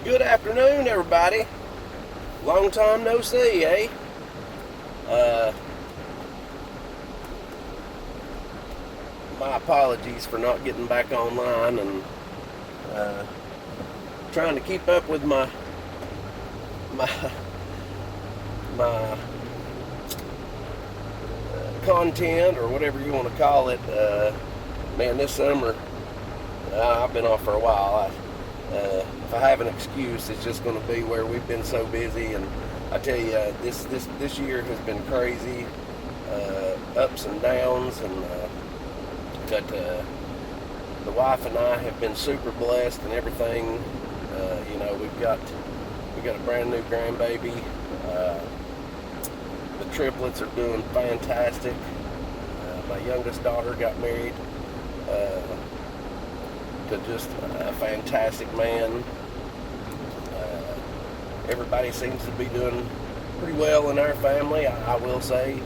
Good afternoon, everybody. Long time no see, eh? Uh, my apologies for not getting back online and uh, trying to keep up with my my content or whatever you want to call it. Man, this summer I've been off for a while. If I have an excuse, it's just going to be where we've been so busy. And I tell you, this year has been crazy, ups and downs, and but the wife and I have been super blessed and everything. We got a brand new grandbaby. The triplets are doing fantastic. My youngest daughter got married to just a fantastic man. Everybody seems to be doing pretty well in our family, I will say.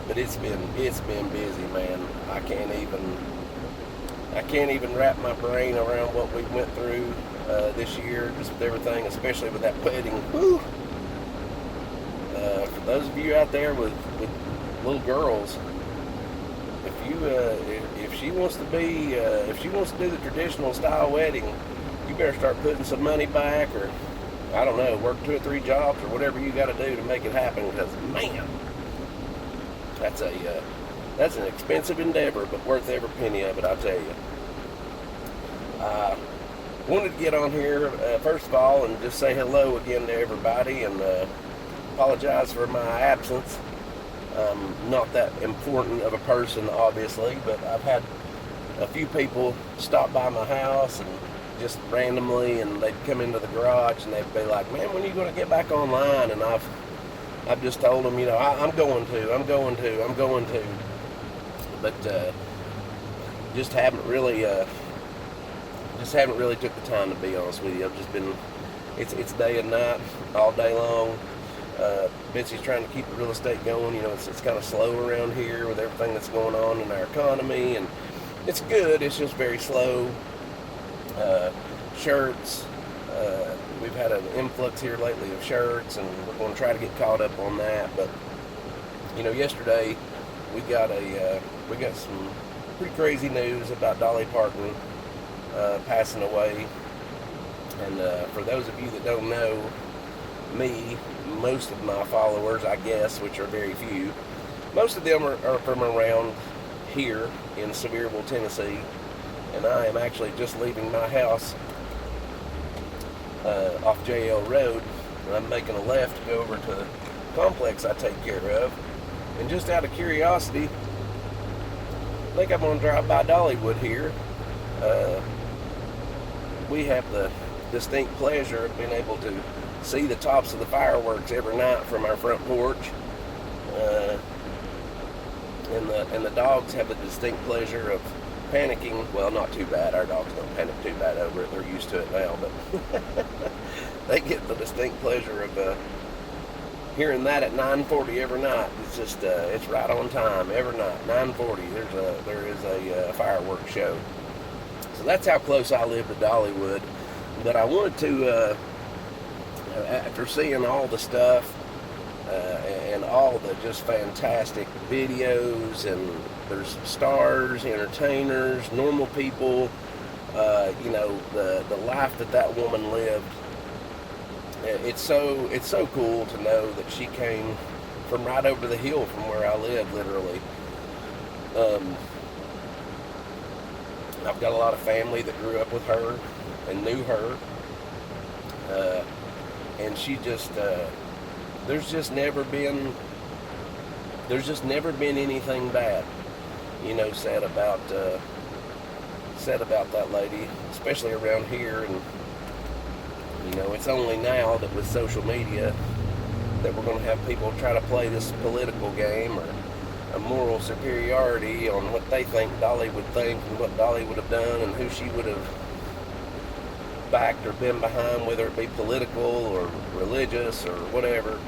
But it's been busy, man. I can't even wrap my brain around what we went through this year, just with everything, especially with that wedding. Whew. For those of you out there with little girls, if she wants to do the traditional style wedding, you better start putting some money back, or I don't know, work 2 or 3 jobs or whatever you got to do to make it happen. Because man, that's an expensive endeavor, but worth every penny of it, I tell you. I wanted to get on here first of all and just say hello again to everybody and apologize for my absence. Not that important of a person, obviously, but I've had a few people stop by my house and just randomly, and they'd come into the garage and they'd be like, "Man, when are you going to get back online?" And I've just told them, I'm going to, but just haven't really took the time, to be honest with you. I've just been, it's day and night, all day long. Betsy's trying to keep the real estate going. It's kind of slow around here with everything that's going on in our economy, and it's good. It's just very slow. Shirts. We've had an influx here lately of shirts, and we're going to try to get caught up on that. But yesterday we got some pretty crazy news about Dolly Parton passing away. And for those of you that don't know me, most of my followers, I guess, which are very few, most of them are from around here in Sevierville, Tennessee, and I am actually just leaving my house off JL Road, and I'm making a left to go over to the complex I take care of. And just out of curiosity, I think I'm going to drive by Dollywood here. We have the distinct pleasure of being able to see the tops of the fireworks every night from our front porch. And the dogs have the distinct pleasure of panicking. Well, not too bad. Our dogs don't panic too bad over it. They're used to it now, but they get the distinct pleasure of hearing that at 9:40 every night. It's just it's right on time every night. 9:40. There is a fireworks show. So that's how close I live to Dollywood. But I wanted to, after seeing all the stuff and all the just fantastic videos, and there's stars, entertainers, normal people, the life that woman lived. It's so cool to know that she came from right over the hill from where I live, literally. I've got a lot of family that grew up with her and knew her, and she just there's just never been anything bad, said about that lady, especially around here. And it's only now that with social media that we're going to have people try to play this political game or a moral superiority on what they think Dolly would think and what Dolly would have done and who she would have backed or been behind, whether it be political or religious or whatever.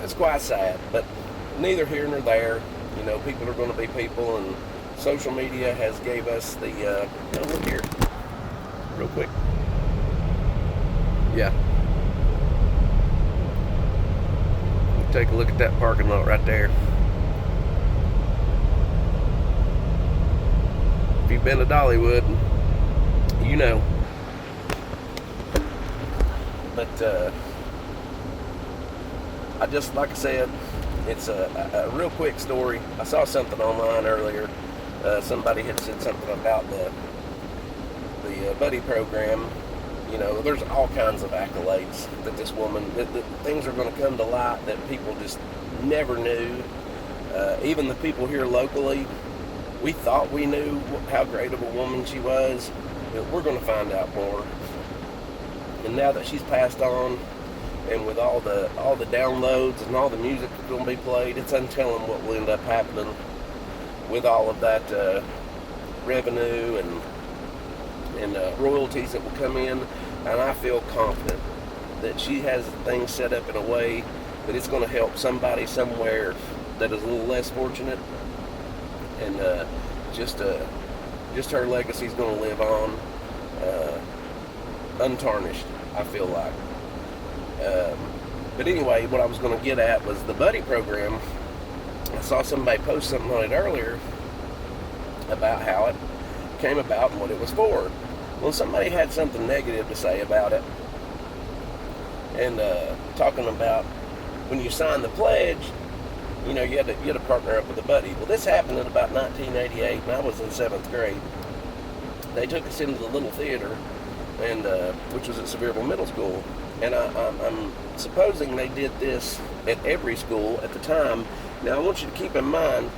It's quite sad, but neither here nor there. People are going to be people, and social media has gave us the, oh, look here, real quick. Yeah. Take a look at that parking lot right there. If you've been to Dollywood, you know. But I just, like I said, it's a real quick story. I saw something online earlier. Somebody had said something about the buddy program. You know, there's all kinds of accolades that this woman, that things are going to come to light that people just never knew. Even the people here locally, we thought we knew how great of a woman she was, but we're going to find out more. And now that she's passed on, and with all the downloads and all the music that's going to be played, it's untelling what will end up happening with all of that revenue and royalties that will come in. And I feel confident that she has things set up in a way that it's going to help somebody somewhere that is a little less fortunate, and just her legacy is going to live on untarnished, I feel like. But anyway, what I was going to get at was the buddy program. I saw somebody post something on it earlier about how it came about and what it was for. Well, somebody had something negative to say about it, and talking about when you sign the pledge, you know, you had to partner up with a buddy. Well, this happened in about 1988, and I was in 7th grade. They took us into the little theater, and which was at Sevierville Middle School, and I'm supposing they did this at every school at the time. Now, I want you to keep in mind,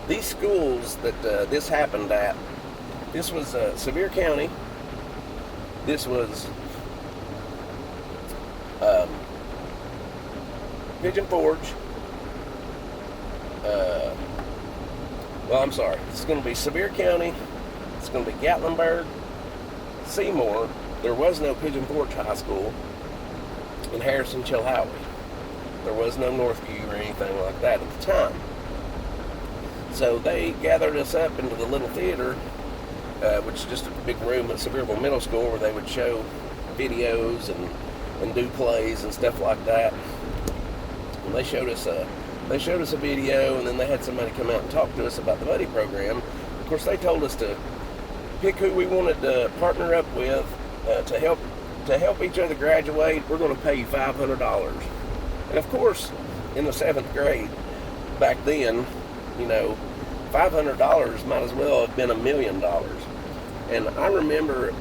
these schools that this happened at, this was Sevier County, this was Pigeon Forge, well, I'm sorry, it's going to be Sevier County, it's going to be Gatlinburg, Seymour. There was no Pigeon Forge High School, in Harrison, Chilhowie. There was no Northview or anything like that at the time. So they gathered us up into the little theater, which is just a big room at Sevierville Middle School, where they would show videos and do plays and stuff like that. And they showed us a video, and then they had somebody come out and talk to us about the buddy program. Of course, they told us to pick who we wanted to partner up with to help each other graduate. We're going to pay you $500. And of course, in the 7th grade, back then, you know, $500 might as well have been $1 million. And I remember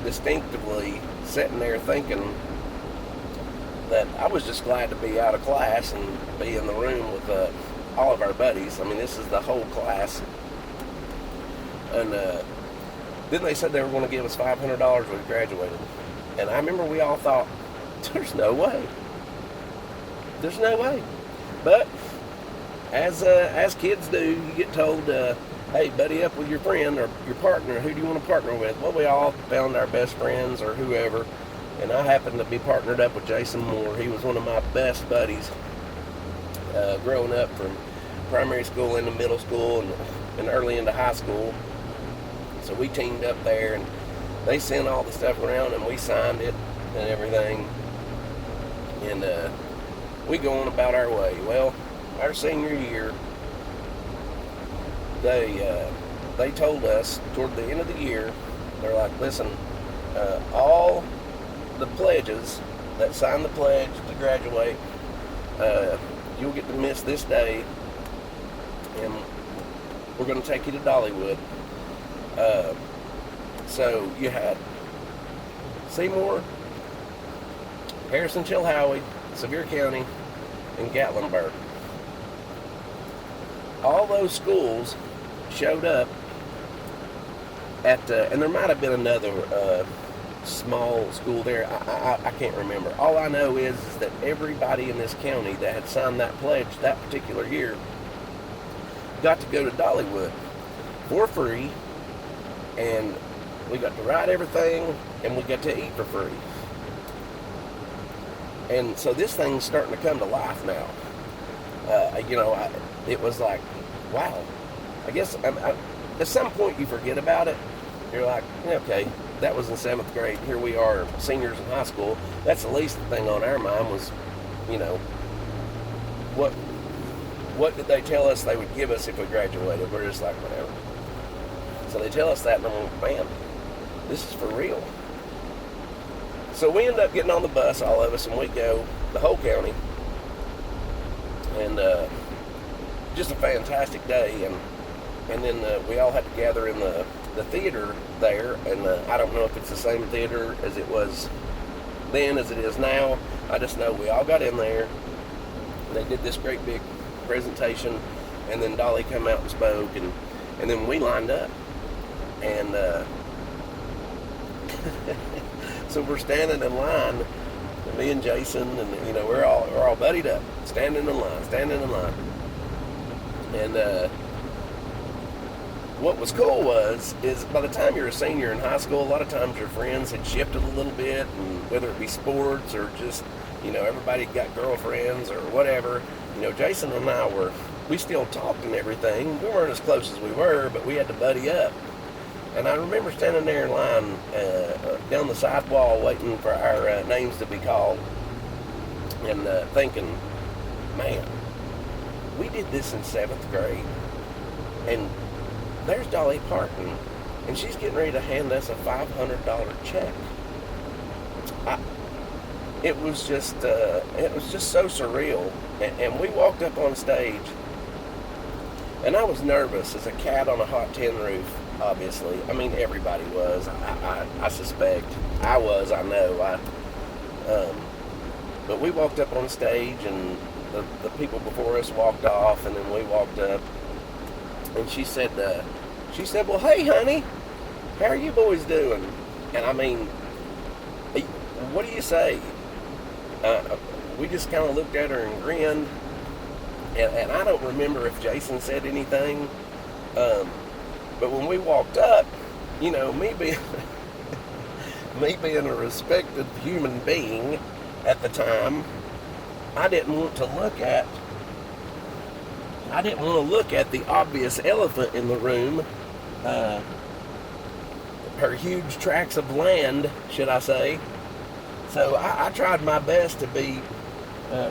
distinctively sitting there thinking that I was just glad to be out of class and be in the room with all of our buddies. I mean, this is the whole class. And then they said they were going to give us $500 when we graduated. And I remember we all thought, there's no way. There's no way. But as kids do, you get told, hey, buddy up with your friend or your partner. Who do you want to partner with? Well, we all found our best friends or whoever. And I happened to be partnered up with Jason Moore. He was one of my best buddies growing up, from primary school into middle school and early into high school. So we teamed up there, and they sent all the stuff around, and we signed it and everything. And we go on about our way. Well, our senior year, they told us toward the end of the year, they're like, listen, all the pledges that signed the pledge to graduate, you'll get to miss this day, and we're going to take you to Dollywood. So you had Seymour, Harrison, Chilhowie, Sevier County, and Gatlinburg. All those schools showed up at, and there might have been another small school there. I can't remember. All I know is that everybody in this county that had signed that pledge that particular year got to go to Dollywood for free, and we got to ride everything, and we got to eat for free. And so this thing's starting to come to life now. It was like, wow, I guess at some point you forget about it. You're like, okay, that was in 7th grade. Here we are, seniors in high school. That's the least thing on our mind was, you know, what did they tell us they would give us if we graduated? We're just like, whatever. So they tell us that, and I'm like, man, this is for real. So we end up getting on the bus, all of us, and we go the whole county. And just a fantastic day. And then we all had to gather in the theater there. And I don't know if it's the same theater as it was then as it is now. I just know we all got in there. They did this great big presentation. And then Dolly came out and spoke. And then we lined up. And so we're standing in line, me and Jason, and you know we're all buddied up, standing in line. And what was cool is by the time you're a senior in high school, a lot of times your friends had shifted a little bit, and whether it be sports or just everybody got girlfriends or whatever. Jason and I we still talked and everything. We weren't as close as we were, but we had to buddy up. And I remember standing there in line down the side wall waiting for our names to be called and thinking, man, we did this in 7th grade. And there's Dolly Parton, and she's getting ready to hand us a $500 check. It was just so surreal. And we walked up on stage, and I was nervous as a cat on a hot tin roof. Obviously, I mean everybody was. I suspect I was. I know. But we walked up on stage, and the people before us walked off, and then we walked up. And she said, "Well, hey, honey, how are you boys doing?" And I mean, what do you say? We just kind of looked at her and grinned. And I don't remember if Jason said anything. But when we walked up, me being a respected human being at the time, I didn't want to look at the obvious elephant in the room, her huge tracts of land, should I say. So I tried my best to be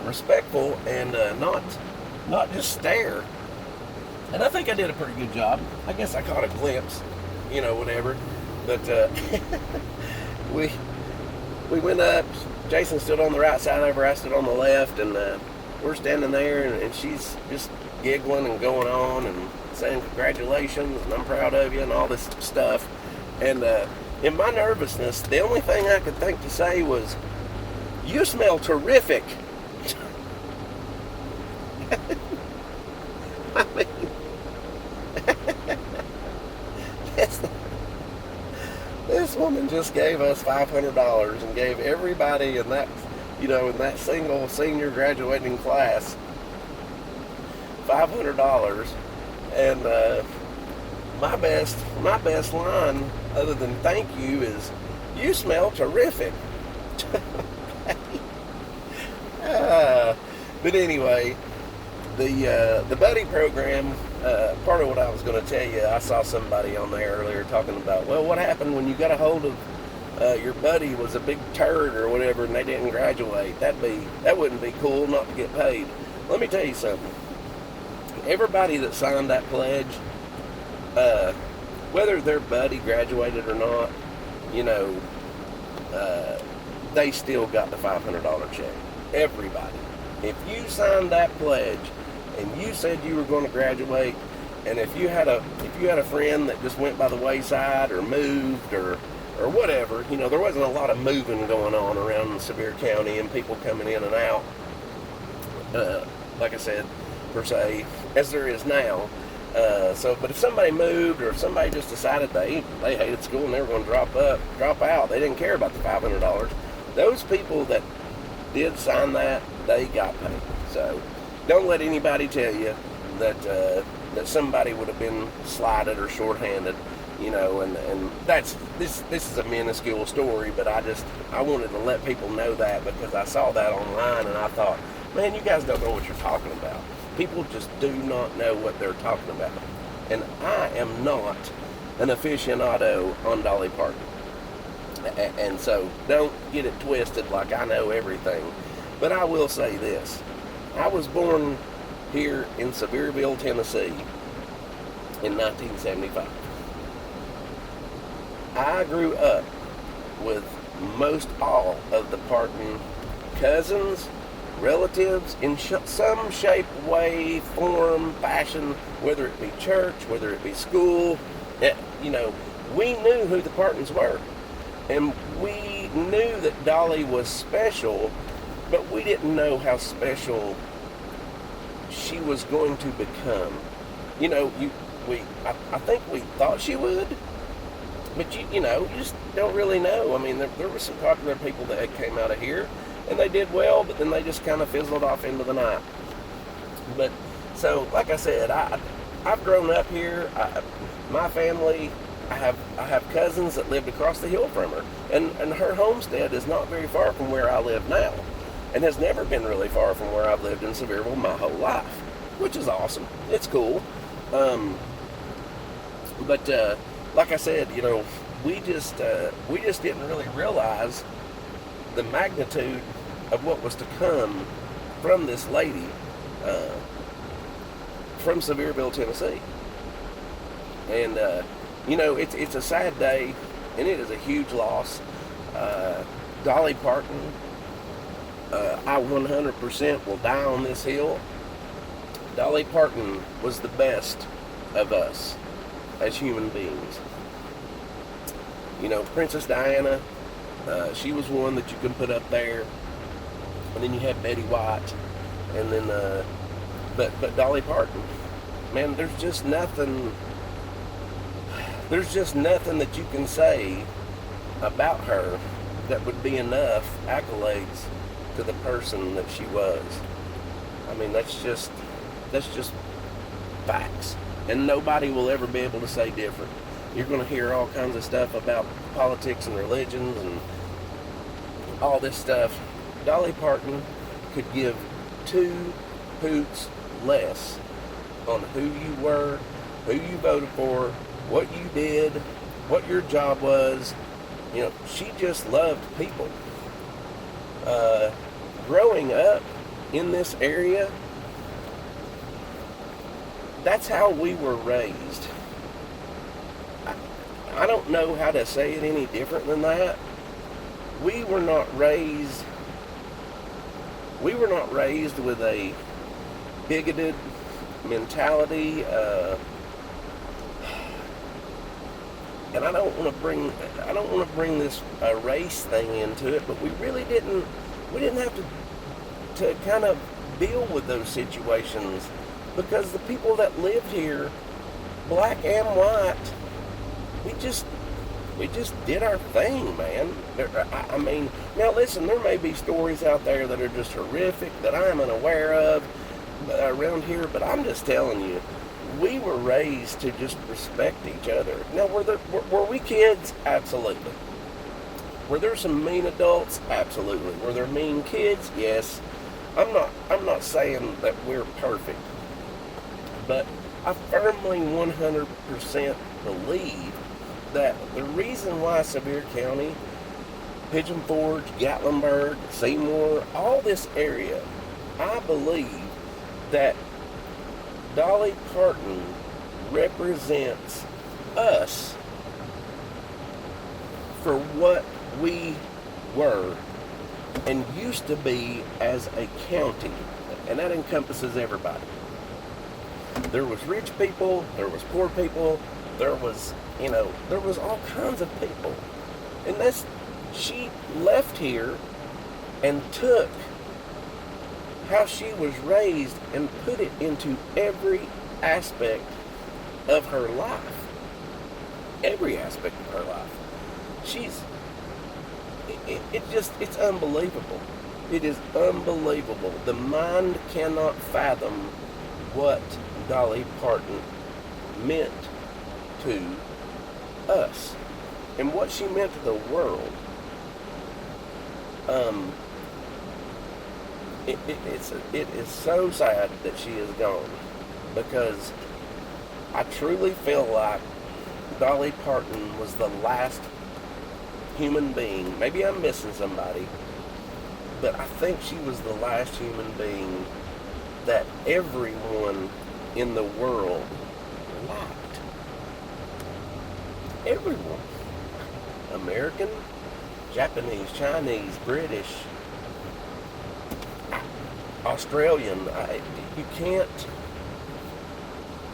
respectful and not just stare. And I think I did a pretty good job. I guess I caught a glimpse, whatever. But we went up. Jason stood on the right side of her. I stood on the left, and we're standing there, and she's just giggling and going on and saying congratulations, and I'm proud of you, and all this stuff. And in my nervousness, the only thing I could think to say was, "You smell terrific." I mean, this woman just gave us $500 and gave everybody in that, in that single senior graduating class $500. And my best line, other than thank you, is, "You smell terrific." But anyway, the buddy program, part of what I was going to tell you, I saw somebody on there earlier talking about, well, what happened when you got a hold of your buddy was a big turd or whatever and they didn't graduate? That wouldn't be cool not to get paid. Let me tell you something. Everybody that signed that pledge, whether their buddy graduated or not, they still got the $500 check. Everybody. If you signed that pledge and you said you were going to graduate, and if you had a friend that just went by the wayside or moved or whatever, there wasn't a lot of moving going on around Sevier County and people coming in and out, like I said, per se, as there is now. But if somebody moved or if somebody just decided they hated school and they were going to drop out, they didn't care about the $500. Those people that did sign that, they got paid. So don't let anybody tell you that somebody would have been slighted or shorthanded, and this is a minuscule story, but I wanted to let people know that because I saw that online and I thought, man, you guys don't know what you're talking about. People just do not know what they're talking about. And I am not an aficionado on Dolly Parton. And so don't get it twisted like I know everything. But I will say this. I was born here in Sevierville, Tennessee in 1975. I grew up with most all of the Parton cousins, relatives, in some shape, way, form, fashion, whether it be church, whether it be school. We knew who the Partons were. And we knew that Dolly was special, but we didn't know how special she was going to become. I think we thought she would, but you just don't really know. I mean, there were some popular people that came out of here, and they did well, but then they just kind of fizzled off into the night. But, so, like I said, I've grown up here. My family, I have cousins that lived across the hill from her, and her homestead is not very far from where I live now, and has never been really far from where I've lived in Sevierville my whole life, which is awesome. It's cool. But like I said, we just didn't really realize the magnitude of what was to come from this lady from Sevierville, Tennessee. And it's a sad day, and it is a huge loss. Dolly Parton, I 100% will die on this hill. Dolly Parton was the best of us as human beings. Princess Diana, she was one that you can put up there. And then you had Betty White, and then, but Dolly Parton, man, there's just nothing that you can say about her that would be enough accolades to the person that she was. I mean, that's just facts, and nobody will ever be able to say different. You're going to hear all kinds of stuff about politics and religions and all this stuff. Dolly Parton could give 2 hoots less on who you were, who you voted for, what you did, what your job was. She just loved people. Growing up in this area, that's how we were raised. I don't know how to say it any different than that. We were not raised with a bigoted mentality, and I don't want to bring this race thing into it, but we didn't have to kind of deal with those situations, because the people that lived here, black and white, we just did our thing, man. I mean, now listen, there may be stories out there that are just horrific that I'm unaware of around here, but I'm just telling you, we were raised to just respect each other. Now, were we kids? Absolutely. Were there some mean adults? Absolutely. Were there mean kids? Yes. I'm not saying that we're perfect, but I firmly 100% believe that the reason why Sevier County, Pigeon Forge, Gatlinburg, Seymour, all this area, I believe that Dolly Parton represents us for what we were and used to be as a county, and that encompasses everybody. There was rich people, there was poor people, there was all kinds of people. And she left here and took how she was raised and put it into every aspect of her life. Every aspect of her life. It's unbelievable. It is unbelievable. The mind cannot fathom what Dolly Parton meant to us and what she meant to the world. It is so sad that she is gone, because I truly feel like Dolly Parton was the last human being. Maybe I'm missing somebody, but I think she was the last human being that everyone in the world liked. Everyone. American, Japanese, Chinese, British, Australian.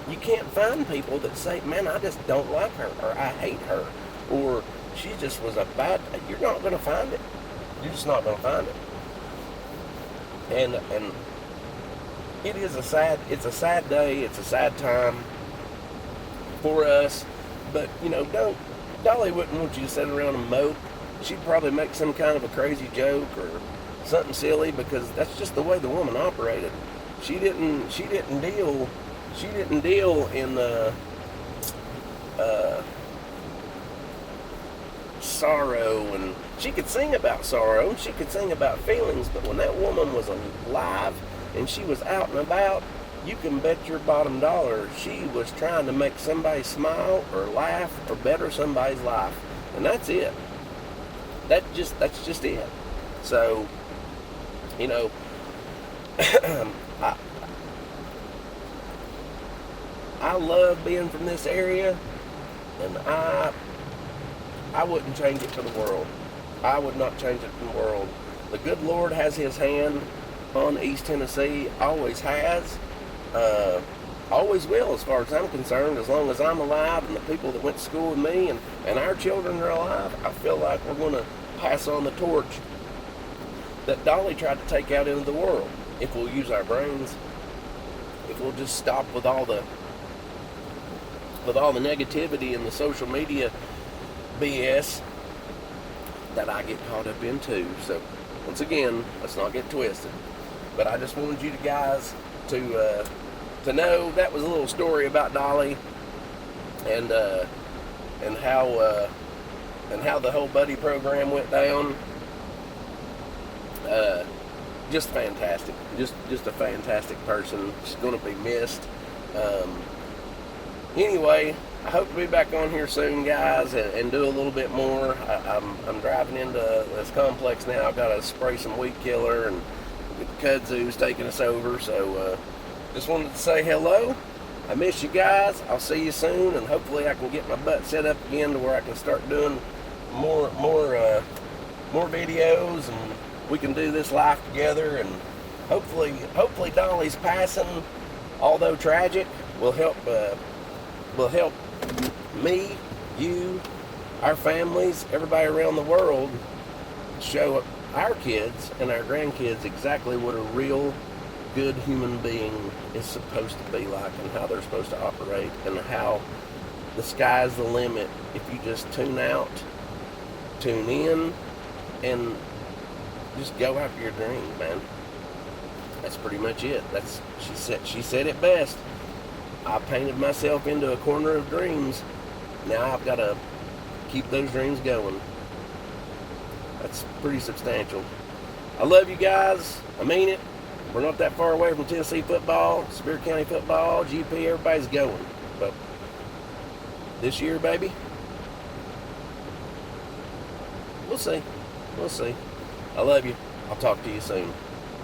You can't find people that say, man, I just don't like her, or I hate her, or she just was a bad. You're not going to find it. You're just not going to find it. And it's a sad day. It's a sad time for us. But Dolly wouldn't want you to sit around and mope. She'd probably make some kind of a crazy joke or something silly, because that's just the way the woman operated. She didn't deal in sorrow, and she could sing about sorrow and she could sing about feelings, but when that woman was alive and she was out and about, you can bet your bottom dollar she was trying to make somebody smile or laugh or better somebody's life. And that's it. That's just it. So, I love being from this area, and I wouldn't change it for the world. I would not change it for the world. The good Lord has His hand on East Tennessee, always has, always will, as far as I'm concerned. As long as I'm alive and the people that went to school with me and our children are alive, I feel like we're going to pass on the torch that Dolly tried to take out into the world. If we'll use our brains, if we'll just stop with all the negativity and the social media BS that I get caught up into. So once again, let's not get twisted. But I just wanted you guys to know that was a little story about Dolly and how the whole buddy program went down. Just fantastic. Just a fantastic person. She's going to be missed. Anyway, I hope to be back on here soon, guys, and do a little bit more. I'm driving into this complex now. I've got to spray some weed killer, and the kudzu's taking us over. So just wanted to say hello. I miss you guys. I'll see you soon, and hopefully I can get my butt set up again to where I can start doing more videos, and we can do this life together. And hopefully Dolly's passing, although tragic, will help me, you, our families, everybody around the world show our kids and our grandkids exactly what a real good human being is supposed to be like, and how they're supposed to operate, and how the sky's the limit if you just tune out, tune in, and just go after your dream, man. That's pretty much it. She said it best. I painted myself into a corner of dreams. Now I've got to keep those dreams going. That's pretty substantial. I love you guys. I mean it. We're not that far away from Tennessee football, Superior County football, GP, everybody's going. But this year, baby, we'll see. I love you. I'll talk to you soon.